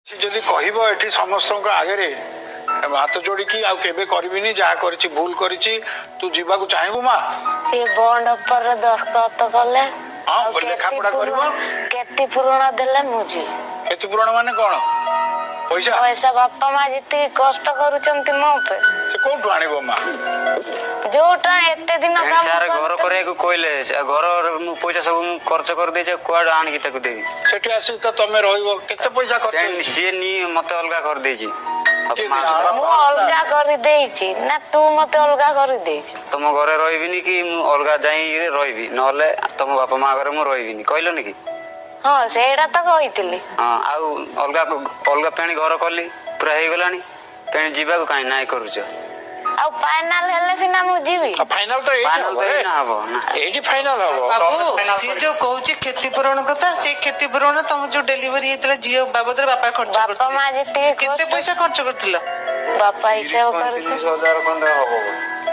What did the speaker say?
ଯଦି କହିବ ଏଠି ସମସ୍ତଙ୍କ ଆଗରେ ହାତ ଯୋଡିକି ଆଉ କେବେ କରିବିନି, ଯାହା କରିଛି ଭୁଲ କରିଛି, ତୁ ଯିବାକୁ ଚାହିଁବୁ ମା? ସେ ବଣ୍ଡ ଉପରେ ଦସ୍ତଖତ କଲେ, ହଁ ଲେଖା ପଢା କରିବ, କେତେ ପୂରଣ ଦେଲେ ମୁଁ ଯିବି। କେତେ ପୂରଣ ମାନେ କଣ? ପଇସା ପଇସା ବାପା ମା ଯେତିକି କଷ୍ଟ କରୁଛନ୍ତି ମୋ ପାଇଁ, ସେ କୋଉଠୁ ଆଣିବ ମା? ଯୋଉଟା ଏତେ ଦିନ ଘର କରିବାକୁ କହିଲେ ଘର ପଇସା ସବୁ ମୁଁ ଖର୍ଚ୍ଚ କରିଦେଇଛି, କୁଆଡେ ଆଣିକି ତାକୁ ଦେବି? ସେଠି ଆସି ତ ତମେ ରହିବ, କେତେ ପଇସା ଖର୍ଚ୍ଚ? ସିଏ ମତେ ଅଲଗା କରିଦେଇଛି। ମୁଁ ଅଲଗା କରିଦେଇଛି ନା ତୁ ମତେ ଅଲଗା କରିଦେଇଛୁ? ତମ ଘରେ ରହିବିନି କି ମୁଁ ଅଲଗା ଯାଇକି ରହିବି, ନହେଲେ ତମ ବାପା ମା ଘରେ ମୁଁ ରହିବିନି କହିଲନି କି? ହଁ ସେଇଟା ତ କହିଥିଲି। ହଁ ଆଉ ଅଲଗା ପେଣି ଘର କଲି, ପୁରା ହେଇଗଲାଣି, ପେଣି ଯିବାକୁ କାହିଁ ନାଇଁ କରୁଛ? ଆଉ ଫାଇନାଲ ହେଲେ ସିନା ମୁଁ ଯିବି। ଫାଇନାଲ ତ ହବ ନା, ଏଇଠି ଫାଇନାଲ ହବ। ବାବୁ ସିଏ ଯୋଉ କହୁଛି କ୍ଷତିପୂରଣ କଥା, ସେଇ କ୍ଷତିପୂରଣ ତମ ଯୋଉ ଡେଲିଭରି ହେଇଥିଲା ଝିଅ ବାବଦରେ ବାପା ଖର୍ଚ୍ଚ ବାପା ମା କରିଥିଲେ, ଯେତିକି କେତେ ପଇସା ଖର୍ଚ୍ଚ କରିଥିଲ? ବାପା ହିସାବ କରିଥିଲେ 30,000 ଖଣ୍ଡେ ହବ।